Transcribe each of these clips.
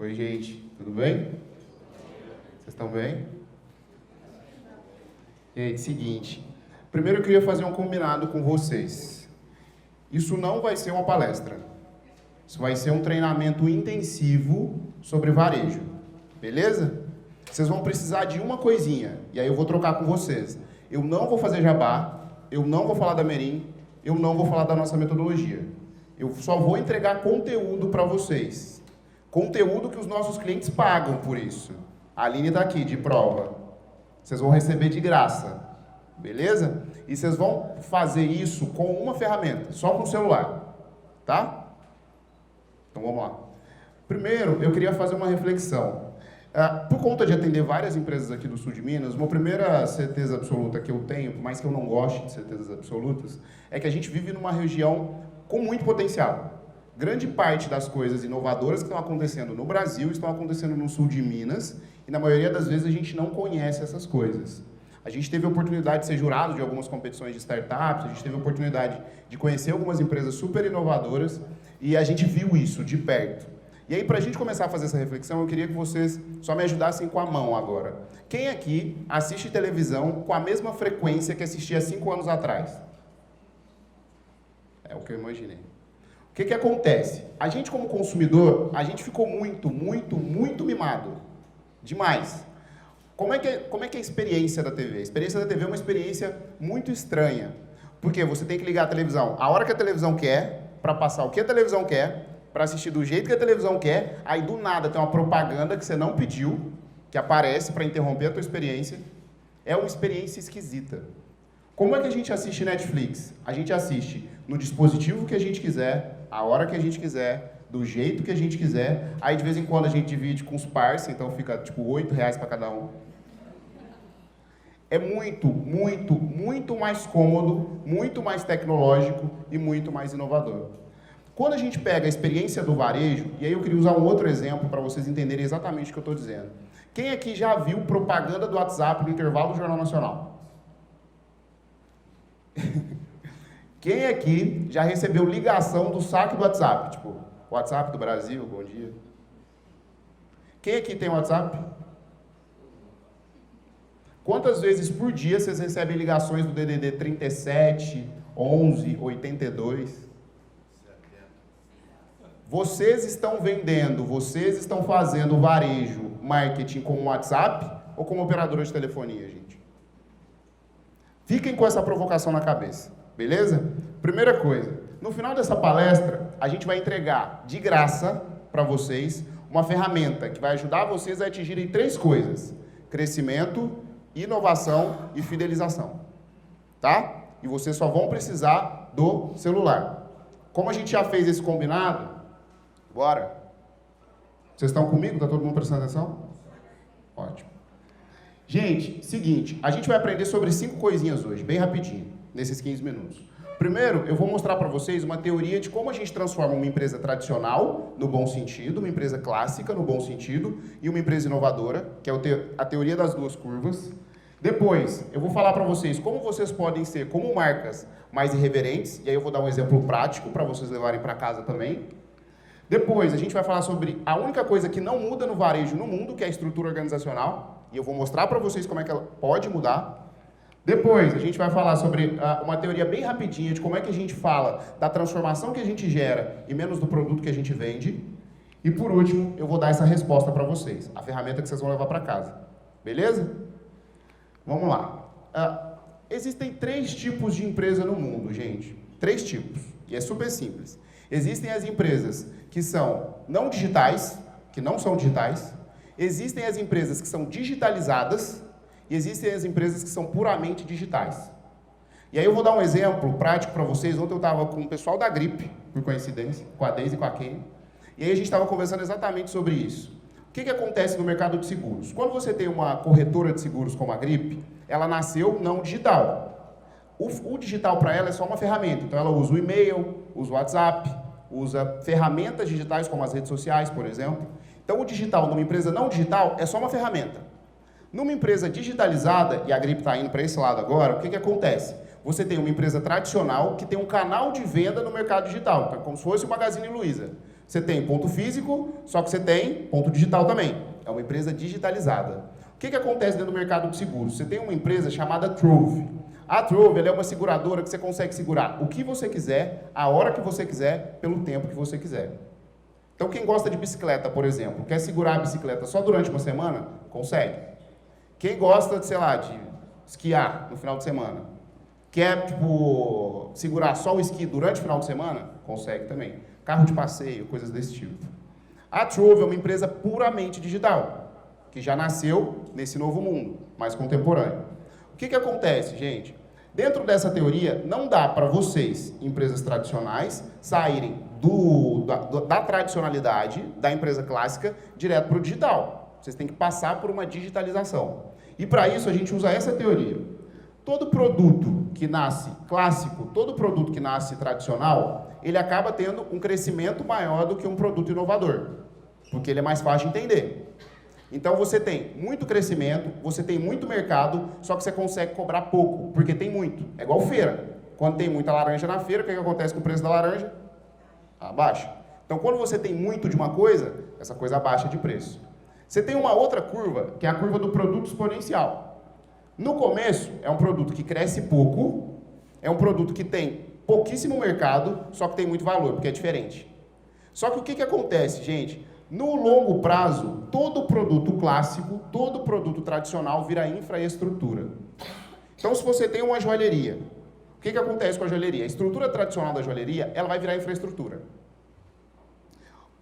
Oi, gente, tudo bem? Vocês estão bem? Gente, seguinte. Primeiro eu queria fazer um combinado com vocês. Isso não vai ser uma palestra. Isso vai ser um treinamento intensivo sobre varejo. Beleza? Vocês vão precisar de uma coisinha. E aí eu vou trocar com vocês. Eu não vou fazer jabá. Eu não vou falar da Merim. Eu não vou falar da nossa metodologia. Eu só vou entregar conteúdo para vocês. Conteúdo que os nossos clientes pagam por isso. A Aline está aqui, de prova. Vocês vão receber de graça. Beleza? E vocês vão fazer isso com uma ferramenta, só com o celular. Tá? Então vamos lá. Primeiro, eu queria fazer uma reflexão. Por conta de atender várias empresas aqui do sul de Minas, uma primeira certeza absoluta que eu tenho, por mais que eu não goste de certezas absolutas, é que a gente vive numa região com muito potencial. Grande parte das coisas inovadoras que estão acontecendo no Brasil estão acontecendo no sul de Minas, e na maioria das vezes a gente não conhece essas coisas. A gente teve a oportunidade de ser jurado de algumas competições de startups, a gente teve a oportunidade de conhecer algumas empresas super inovadoras, e a gente viu isso de perto. E aí, para a gente começar a fazer essa reflexão, eu queria que vocês só me ajudassem com a mão agora. Quem aqui assiste televisão com a mesma frequência que assistia 5 anos atrás? É o que eu imaginei. O que acontece? A gente, como consumidor, a gente ficou muito mimado. Demais. Como é que é a experiência da TV? A experiência da TV é uma experiência muito estranha. Porque você tem que ligar a televisão a hora que a televisão quer, para passar o que a televisão quer, para assistir do jeito que a televisão quer, aí do nada tem uma propaganda que você não pediu, que aparece para interromper a tua experiência. É uma experiência esquisita. Como é que a gente assiste Netflix? A gente assiste no dispositivo que a gente quiser, a hora que a gente quiser, do jeito que a gente quiser. Aí de vez em quando a gente divide com os parceiros, então fica tipo R$8 para cada um. É muito mais cômodo, muito mais tecnológico e muito mais inovador. Quando a gente pega a experiência do varejo, e aí eu queria usar um outro exemplo para vocês entenderem exatamente o que eu estou dizendo. Quem aqui já viu propaganda do WhatsApp no intervalo do Jornal Nacional? Quem aqui já recebeu ligação do saque do WhatsApp? Tipo, WhatsApp do Brasil, bom dia. Quem aqui tem WhatsApp? Quantas vezes por dia vocês recebem ligações do DDD 37, 11, 82? Vocês estão vendendo, vocês estão fazendo varejo, marketing como WhatsApp ou como operadora de telefonia, gente? Fiquem com essa provocação na cabeça, beleza? Primeira coisa, no final dessa palestra, a gente vai entregar de graça para vocês uma ferramenta que vai ajudar vocês a atingirem 3 coisas: crescimento, inovação e fidelização. Tá? E vocês só vão precisar do celular. Como a gente já fez esse combinado, bora? Vocês estão comigo? Está todo mundo prestando atenção? Ótimo. Gente, seguinte, a gente vai aprender sobre 5 coisinhas hoje, bem rapidinho, nesses 15 minutos. Primeiro, eu vou mostrar para vocês uma teoria de como a gente transforma uma empresa tradicional, no bom sentido, uma empresa clássica, no bom sentido, e uma empresa inovadora, que é a teoria das 2 curvas. Depois, eu vou falar para vocês como vocês podem ser como marcas mais irreverentes, e aí eu vou dar um exemplo prático para vocês levarem para casa também. Depois, a gente vai falar sobre a única coisa que não muda no varejo no mundo, que é a estrutura organizacional, e eu vou mostrar para vocês como é que ela pode mudar. Depois, a gente vai falar sobre uma teoria bem rapidinha de como é que a gente fala da transformação que a gente gera e menos do produto que a gente vende. E por último, eu vou dar essa resposta para vocês, a ferramenta que vocês vão levar para casa. Beleza? Vamos lá. Existem 3 tipos de empresa no mundo, gente. 3 tipos. E é super simples. Existem as empresas que são não digitais, que não são digitais. Existem as empresas que são digitalizadas. E existem as empresas que são puramente digitais. E aí eu vou dar um exemplo prático para vocês. Ontem eu estava com o pessoal da Grip, por coincidência, com a Deise e com a Kenny. E aí a gente estava conversando exatamente sobre isso. O que acontece no mercado de seguros? Quando você tem uma corretora de seguros como a Grip, ela nasceu não digital. O digital para ela é só uma ferramenta. Então ela usa o e-mail, usa o WhatsApp, usa ferramentas digitais como as redes sociais, por exemplo. Então o digital numa empresa não digital é só uma ferramenta. Numa empresa digitalizada, e a Grip está indo para esse lado agora, o que acontece? Você tem uma empresa tradicional que tem um canal de venda no mercado digital, então é como se fosse o Magazine Luiza. Você tem ponto físico, só que você tem ponto digital também. É uma empresa digitalizada. O que acontece dentro do mercado de seguros? Você tem uma empresa chamada Trove. A Trove ela é uma seguradora que você consegue segurar o que você quiser, a hora que você quiser, pelo tempo que você quiser. Então, quem gosta de bicicleta, por exemplo, quer segurar a bicicleta só durante uma semana? Consegue. Quem gosta, de, sei lá, de esquiar no final de semana, quer, tipo, segurar só o esqui durante o final de semana? Consegue também. Carro de passeio, coisas desse tipo. A Trove é uma empresa puramente digital, que já nasceu nesse novo mundo, mais contemporâneo. O que acontece, gente? Dentro dessa teoria, não dá para vocês, empresas tradicionais, saírem da tradicionalidade da empresa clássica direto para o digital. Vocês têm que passar por uma digitalização. E para isso a gente usa essa teoria. Todo produto que nasce clássico, todo produto que nasce tradicional, ele acaba tendo um crescimento maior do que um produto inovador, porque ele é mais fácil de entender. Então você tem muito crescimento, você tem muito mercado, só que você consegue cobrar pouco, porque tem muito. É igual feira. Quando tem muita laranja na feira, o que acontece com o preço da laranja? Abaixa. Então quando você tem muito de uma coisa, essa coisa abaixa de preço. Você tem uma outra curva, que é a curva do produto exponencial. No começo, é um produto que cresce pouco, é um produto que tem pouquíssimo mercado, só que tem muito valor, porque é diferente. Só que o que acontece, gente? No longo prazo, todo produto clássico, todo produto tradicional vira infraestrutura. Então, se você tem uma joalheria, o que acontece com a joalheria? A estrutura tradicional da joalheria, ela vai virar infraestrutura.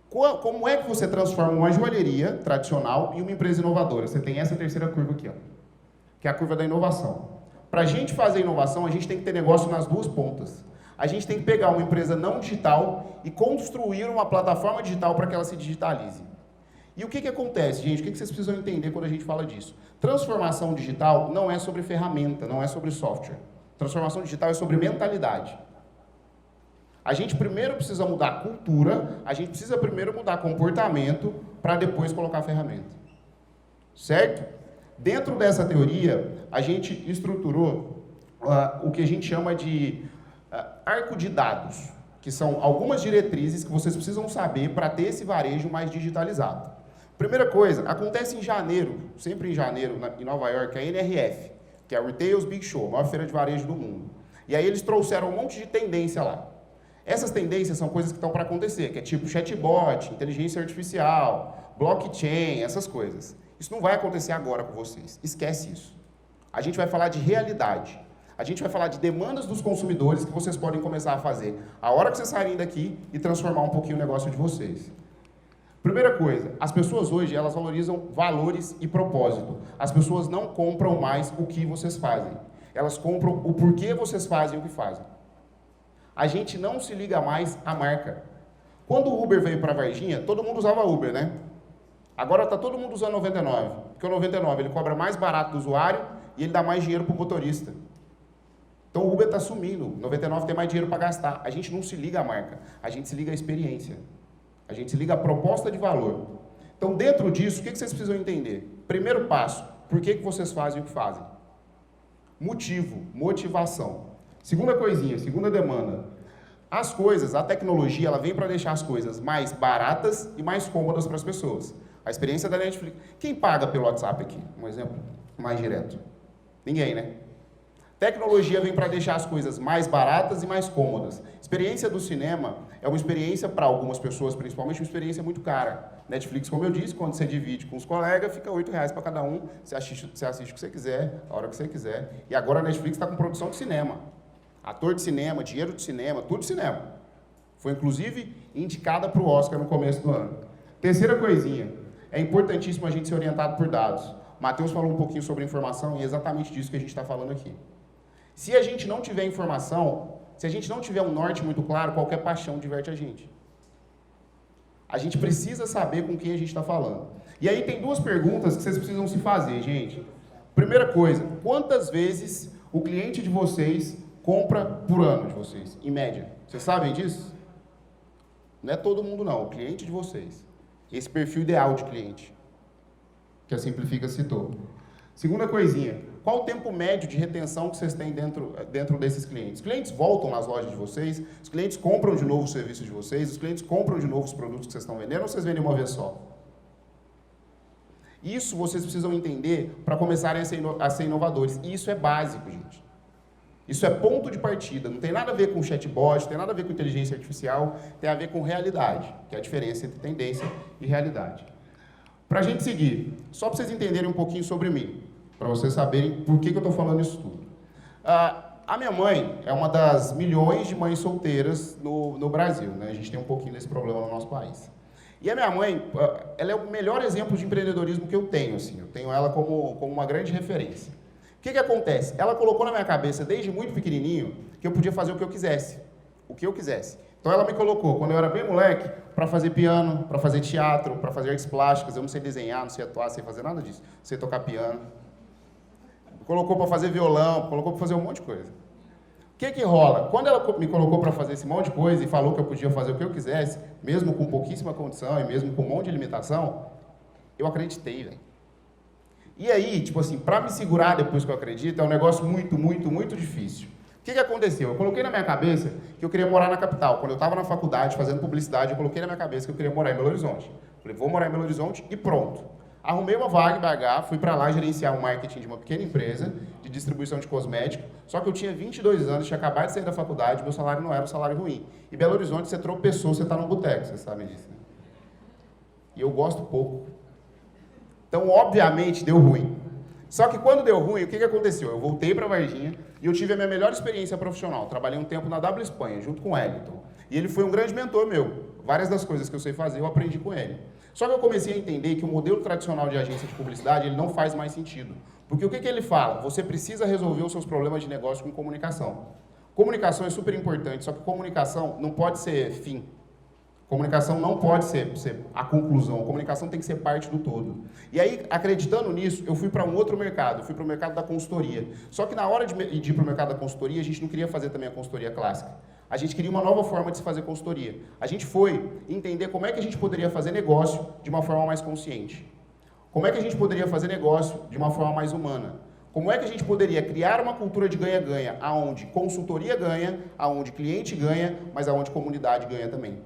Como é que você transforma uma joalheria tradicional em uma empresa inovadora? Você tem essa terceira curva aqui, ó, que é a curva da inovação. Para a gente fazer inovação, a gente tem que ter negócio nas duas pontas. A gente tem que pegar uma empresa não digital e construir uma plataforma digital para que ela se digitalize. E o que acontece, gente? O que vocês precisam entender quando a gente fala disso? Transformação digital não é sobre ferramenta, não é sobre software. Transformação digital é sobre mentalidade. A gente primeiro precisa mudar a cultura, a gente precisa primeiro mudar comportamento para depois colocar a ferramenta. Certo? Dentro dessa teoria, a gente estruturou o que a gente chama de arco de dados, que são algumas diretrizes que vocês precisam saber para ter esse varejo mais digitalizado. Primeira coisa, acontece em janeiro, sempre em janeiro, em Nova York, a NRF, que é a Retail's Big Show, a maior feira de varejo do mundo. E aí eles trouxeram um monte de tendência lá. Essas tendências são coisas que estão para acontecer, que é tipo chatbot, inteligência artificial, blockchain, essas coisas. Isso não vai acontecer agora com vocês, esquece isso. A gente vai falar de realidade. A gente vai falar de demandas dos consumidores que vocês podem começar a fazer a hora que vocês saírem daqui e transformar um pouquinho o negócio de vocês. Primeira coisa, as pessoas hoje, elas valorizam valores e propósito. As pessoas não compram mais o que vocês fazem. Elas compram o porquê vocês fazem o que fazem. A gente não se liga mais à marca. Quando o Uber veio para Varginha, todo mundo usava Uber, né? Agora está todo mundo usando 99, porque o 99 ele cobra mais barato do usuário e ele dá mais dinheiro para o motorista. Então o Uber está sumindo, 99 tem mais dinheiro para gastar. A gente não se liga à marca, a gente se liga à experiência. A gente se liga à proposta de valor. Então dentro disso, o que vocês precisam entender? Primeiro passo, por que vocês fazem o que fazem? Motivo, motivação. Segunda coisinha, segunda demanda. As coisas, a tecnologia, ela vem para deixar as coisas mais baratas e mais cômodas para as pessoas. A experiência da Netflix. Quem paga pelo WhatsApp aqui? Um exemplo mais direto. Ninguém, né? Tecnologia vem para deixar as coisas mais baratas e mais cômodas. Experiência do cinema é uma experiência, para algumas pessoas, principalmente, uma experiência muito cara. Netflix, como eu disse, quando você divide com os colegas, fica R$8 para cada um. Você assiste o que você quiser, a hora que você quiser. E agora a Netflix está com produção de cinema. Ator de cinema, dinheiro de cinema, tudo de cinema. Foi, inclusive, indicada para o Oscar no começo do ano. Terceira coisinha. É importantíssimo a gente ser orientado por dados. O Matheus falou um pouquinho sobre informação e é exatamente disso que a gente está falando aqui. Se a gente não tiver informação, se a gente não tiver um norte muito claro, qualquer paixão diverte a gente. A gente precisa saber com quem a gente está falando. E aí tem duas perguntas que vocês precisam se fazer, gente. Primeira coisa, quantas vezes o cliente de vocês compra por ano de vocês, em média? Vocês sabem disso? Não é todo mundo não, o cliente de vocês. Esse perfil ideal de cliente, que a Simplifica citou. Segunda coisinha, qual o tempo médio de retenção que vocês têm dentro desses clientes? Os clientes voltam nas lojas de vocês, os clientes compram de novo o serviço de vocês, os clientes compram de novo os produtos que vocês estão vendendo, ou vocês vendem uma vez só? Isso vocês precisam entender para começarem a ser inovadores. E isso é básico, gente. Isso é ponto de partida. Não tem nada a ver com chatbot, não tem nada a ver com inteligência artificial, tem a ver com realidade, que é a diferença entre tendência e realidade. Para a gente seguir, só para vocês entenderem um pouquinho sobre mim, para vocês saberem por que eu estou falando isso tudo. A minha mãe é uma das milhões de mães solteiras no Brasil, né? A gente tem um pouquinho desse problema no nosso país. E a minha mãe, ela é o melhor exemplo de empreendedorismo que eu tenho, assim. Eu tenho ela como uma grande referência. O que acontece? Ela colocou na minha cabeça, desde muito pequenininho, que eu podia fazer o que eu quisesse. O que eu quisesse. Então ela me colocou, quando eu era bem moleque, para fazer piano, para fazer teatro, para fazer artes plásticas. Eu não sei desenhar, não sei atuar, não sei fazer nada disso. Não sei tocar piano. Colocou para fazer violão, colocou para fazer um monte de coisa. O que rola? Quando ela me colocou para fazer esse monte de coisa e falou que eu podia fazer o que eu quisesse, mesmo com pouquíssima condição e mesmo com um monte de limitação, eu acreditei, velho. E aí, tipo assim, para me segurar depois que eu acredito, é um negócio muito, muito, muito difícil. O que aconteceu? Eu coloquei na minha cabeça que eu queria morar na capital. Quando eu estava na faculdade fazendo publicidade, eu coloquei na minha cabeça que eu queria morar em Belo Horizonte. Falei, vou morar em Belo Horizonte e pronto. Arrumei uma vaga em BH, fui para lá gerenciar o marketing de uma pequena empresa de distribuição de cosmético, só que eu tinha 22 anos, tinha acabado de sair da faculdade, meu salário não era um salário ruim. E Belo Horizonte, você tropeçou, você está num boteco, vocês sabem disso, né? E eu gosto pouco. Então, obviamente, deu ruim. Só que quando deu ruim, o que aconteceu? Eu voltei para Varginha e eu tive a minha melhor experiência profissional. Trabalhei um tempo na W Espanha, junto com o Wellington. E ele foi um grande mentor meu. Várias das coisas que eu sei fazer, eu aprendi com ele. Só que eu comecei a entender que o modelo tradicional de agência de publicidade, ele não faz mais sentido. Porque o que ele fala? Você precisa resolver os seus problemas de negócio com comunicação. Comunicação é super importante, só que comunicação não pode ser fim. Comunicação não pode ser a conclusão, comunicação tem que ser parte do todo. E aí, acreditando nisso, eu fui para um outro mercado, fui para o mercado da consultoria. Só que na hora de ir para o mercado da consultoria, a gente não queria fazer também a consultoria clássica. A gente queria uma nova forma de se fazer consultoria. A gente foi entender como é que a gente poderia fazer negócio de uma forma mais consciente. Como é que a gente poderia fazer negócio de uma forma mais humana. Como é que a gente poderia criar uma cultura de ganha-ganha, aonde consultoria ganha, aonde cliente ganha, mas aonde comunidade ganha também.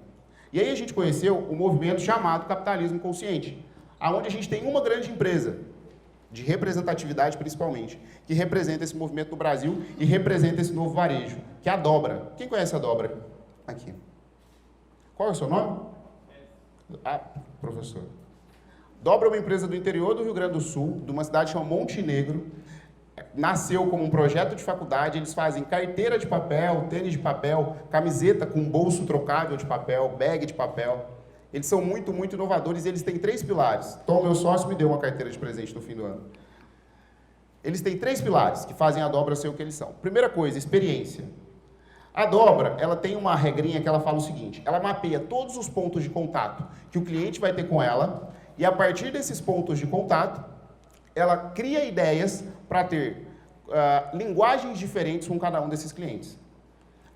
E aí a gente conheceu o movimento chamado capitalismo consciente, aonde a gente tem uma grande empresa, de representatividade principalmente, que representa esse movimento no Brasil e representa esse novo varejo, que é a Dobra. Quem conhece a Dobra? Aqui. Qual é o seu nome? Ah, professor. Dobra é uma empresa do interior do Rio Grande do Sul, de uma cidade chamada Montenegro. Nasceu como um projeto de faculdade, eles fazem carteira de papel, tênis de papel, camiseta com bolso trocável de papel, bag de papel. Eles são muito, muito inovadores e eles têm 3 pilares. Então, meu sócio me deu uma carteira de presente no fim do ano. Eles têm 3 pilares que fazem a Dobra ser o que eles são. Primeira coisa, experiência. A Dobra, ela tem uma regrinha que ela fala o seguinte, ela mapeia todos os pontos de contato que o cliente vai ter com ela e a partir desses pontos de contato, ela cria ideias para ter linguagens diferentes com cada um desses clientes.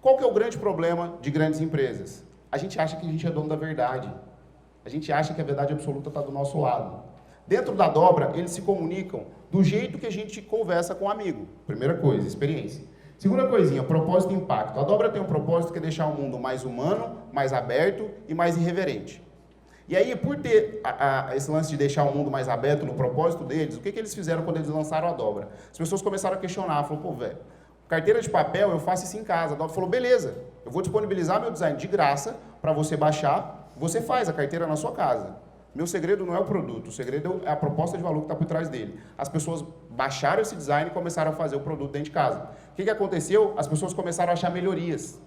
Qual que é o grande problema de grandes empresas? A gente acha que a gente é dono da verdade. A gente acha que a verdade absoluta está do nosso lado. Dentro da Dobra, eles se comunicam do jeito que a gente conversa com um amigo. Primeira coisa, experiência. Segunda coisinha, propósito e impacto. A Dobra tem um propósito que é deixar o mundo mais humano, mais aberto e mais irreverente. E aí, por ter esse lance de deixar o mundo mais aberto no propósito deles, o que eles fizeram quando eles lançaram a Dobra? As pessoas começaram a questionar, falaram, pô, velho, carteira de papel, eu faço isso em casa. A Dobra falou, beleza, eu vou disponibilizar meu design de graça para você baixar, você faz a carteira na sua casa. Meu segredo não é o produto, o segredo é a proposta de valor que está por trás dele. As pessoas baixaram esse design e começaram a fazer o produto dentro de casa. O que aconteceu? As pessoas começaram a achar melhorias.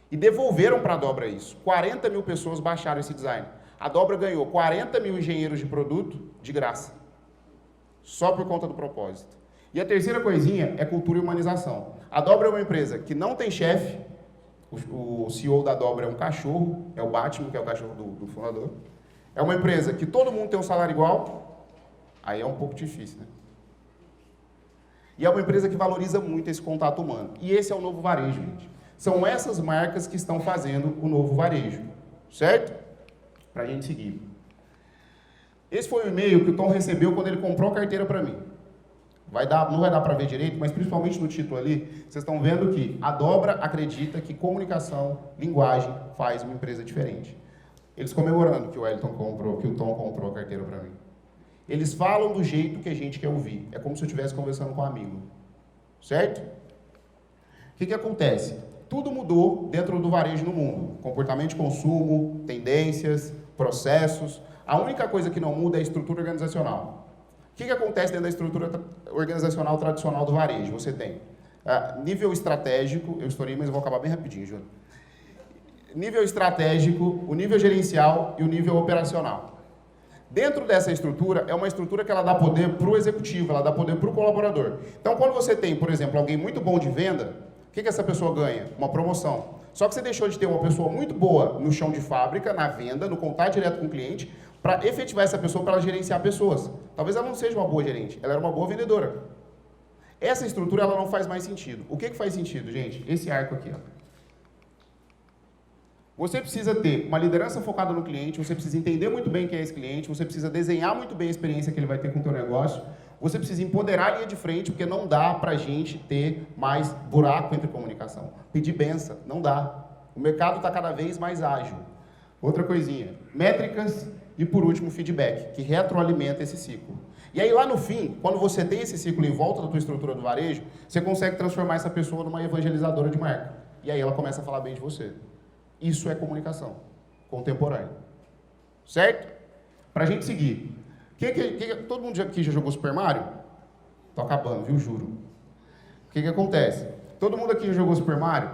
E devolveram para a Dobra isso. 40 mil pessoas baixaram esse design. A Dobra ganhou 40 mil engenheiros de produto de graça. Só por conta do propósito. E a terceira coisinha é cultura e humanização. A Dobra é uma empresa que não tem chefe. O CEO da Dobra é um cachorro, é o Batman, que é o cachorro do fundador. É uma empresa que todo mundo tem um salário igual. Aí é um pouco difícil, né? E é uma empresa que valoriza muito esse contato humano. E esse é o novo varejo, gente. São essas marcas que estão fazendo o novo varejo. Certo? Para a gente seguir. Esse foi o e-mail que o Tom recebeu quando ele comprou a carteira para mim. Não vai dar para ver direito, mas principalmente no título ali, vocês estão vendo que a Dobra acredita que comunicação, linguagem, faz uma empresa diferente. Eles comemorando que o Wellington comprou, que o Tom comprou a carteira para mim. Eles falam do jeito que a gente quer ouvir. É como se eu estivesse conversando com um amigo. Certo? O que acontece? Tudo mudou dentro do varejo no mundo. Comportamento de consumo, tendências, processos. A única coisa que não muda é a estrutura organizacional. O que acontece dentro da estrutura organizacional tradicional do varejo? Você tem nível estratégico, eu estourei, mas eu vou acabar bem rapidinho, Júlio. Nível estratégico, o nível gerencial e o nível operacional. Dentro dessa estrutura, é uma estrutura que ela dá poder para o executivo, ela dá poder para o colaborador. Então, quando você tem, por exemplo, alguém muito bom de venda, o que essa pessoa ganha? Uma promoção. Só que você deixou de ter uma pessoa muito boa no chão de fábrica, na venda, no contato direto com o cliente, para efetivar essa pessoa para ela gerenciar pessoas. Talvez ela não seja uma boa gerente, ela era uma boa vendedora. Essa estrutura ela não faz mais sentido. O que faz sentido, gente? Esse arco aqui, ó. Você precisa ter uma liderança focada no cliente, você precisa entender muito bem quem é esse cliente, você precisa desenhar muito bem a experiência que ele vai ter com o teu negócio, você precisa empoderar a linha de frente, porque não dá pra gente ter mais buraco entre comunicação. Pedir benção, não dá. O mercado está cada vez mais ágil. Outra coisinha, métricas e, por último, feedback, que retroalimenta esse ciclo. E aí, lá no fim, quando você tem esse ciclo em volta da tua estrutura do varejo, você consegue transformar essa pessoa numa evangelizadora de marca. E aí ela começa a falar bem de você. Isso é comunicação contemporânea. Certo? Pra gente seguir. Todo mundo aqui já jogou Super Mario? Tô acabando, viu? Juro. O que acontece? Todo mundo aqui já jogou Super Mario?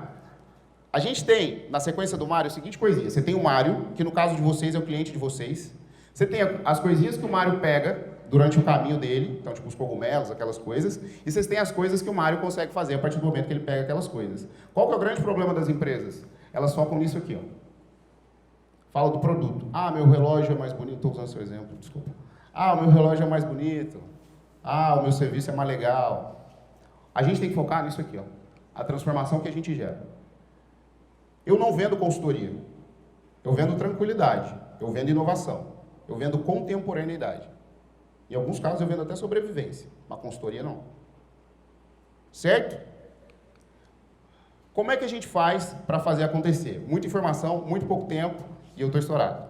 A gente tem, na sequência do Mario, a seguinte coisinha. Você tem o Mario, que no caso de vocês é o cliente de vocês. Você tem as coisinhas que o Mario pega durante o caminho dele, então tipo os cogumelos, aquelas coisas, e vocês têm as coisas que o Mario consegue fazer a partir do momento que ele pega aquelas coisas. Qual que é o grande problema das empresas? Elas focam nisso aqui, ó. Fala do produto. Ah, meu relógio é mais bonito. Estou usando seu exemplo, desculpa. Ah, o meu relógio é mais bonito. Ah, o meu serviço é mais legal. A gente tem que focar nisso aqui, ó. A transformação que a gente gera. Eu não vendo consultoria. Eu vendo tranquilidade. Eu vendo inovação. Eu vendo contemporaneidade. Em alguns casos eu vendo até sobrevivência. Mas consultoria não. Certo? Como é que a gente faz para fazer acontecer? Muita informação, muito pouco tempo e eu estou estourado.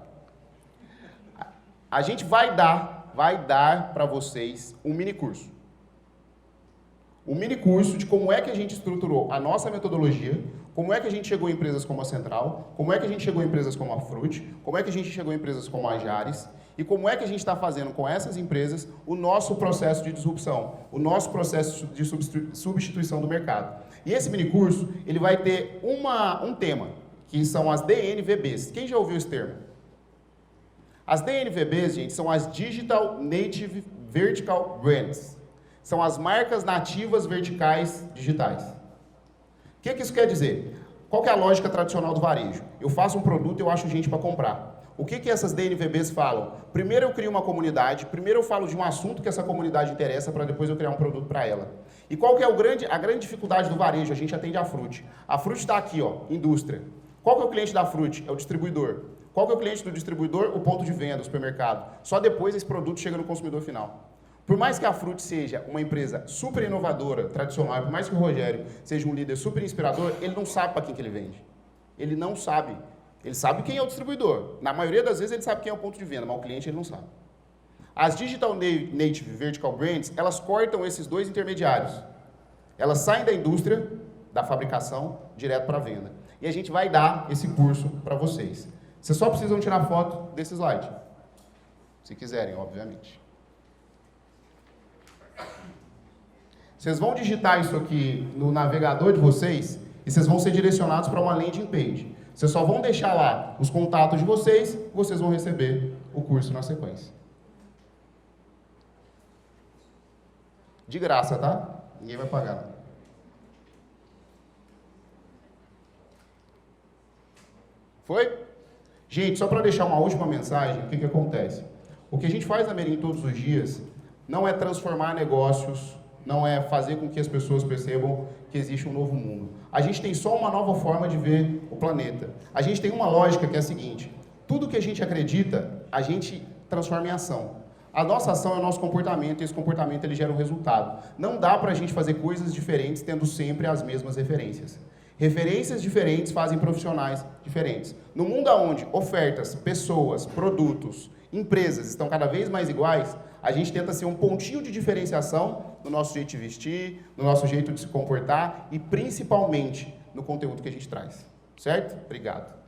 A gente vai dar para vocês um mini curso. Um mini curso de como é que a gente estruturou a nossa metodologia, como é que a gente chegou em empresas como a Central, como é que a gente chegou em empresas como a Frute, como é que a gente chegou em empresas como a Jares e como é que a gente está fazendo com essas empresas o nosso processo de disrupção, o nosso processo de substituição do mercado. E esse mini curso, ele vai ter um tema, que são as DNVBs. Quem já ouviu esse termo? As DNVBs, gente, são as Digital Native Vertical Brands. São as marcas nativas verticais digitais. O que isso quer dizer? Qual que é a lógica tradicional do varejo? Eu faço um produto e eu acho gente para comprar. O que essas DNVBs falam? Primeiro eu crio uma comunidade, primeiro eu falo de um assunto que essa comunidade interessa para depois eu criar um produto para ela. E qual que é a grande dificuldade do varejo? A gente atende a Frute. A Frute está aqui, ó, indústria. Qual que é o cliente da Frute? É o distribuidor. Qual que é o cliente do distribuidor? O ponto de venda, o supermercado. Só depois esse produto chega no consumidor final. Por mais que a Frute seja uma empresa super inovadora, tradicional, por mais que o Rogério seja um líder super inspirador, ele não sabe para quem que ele vende. Ele não sabe. Ele sabe quem é o distribuidor. Na maioria das vezes ele sabe quem é o ponto de venda, mas o cliente ele não sabe. As Digital Native Vertical Brands, elas cortam esses dois intermediários. Elas saem da indústria, da fabricação, direto para a venda. E a gente vai dar esse curso para vocês. Vocês só precisam tirar foto desse slide. Se quiserem, obviamente. Vocês vão digitar isso aqui no navegador de vocês e vocês vão ser direcionados para uma landing page. Vocês só vão deixar lá os contatos de vocês, vocês vão receber o curso na sequência. De graça, tá? Ninguém vai pagar. Foi? Gente, só para deixar uma última mensagem, o que acontece? O que a gente faz na Merim todos os dias não é transformar negócios, não é fazer com que as pessoas percebam que existe um novo mundo. A gente tem só uma nova forma de ver o planeta. A gente tem uma lógica que é a seguinte: tudo que a gente acredita, a gente transforma em ação. A nossa ação é o nosso comportamento, e esse comportamento ele gera um resultado. Não dá para a gente fazer coisas diferentes tendo sempre as mesmas referências. Referências diferentes fazem profissionais diferentes. No mundo onde ofertas, pessoas, produtos, empresas estão cada vez mais iguais, a gente tenta ser um pontinho de diferenciação no nosso jeito de vestir, no nosso jeito de se comportar e principalmente no conteúdo que a gente traz. Certo? Obrigado.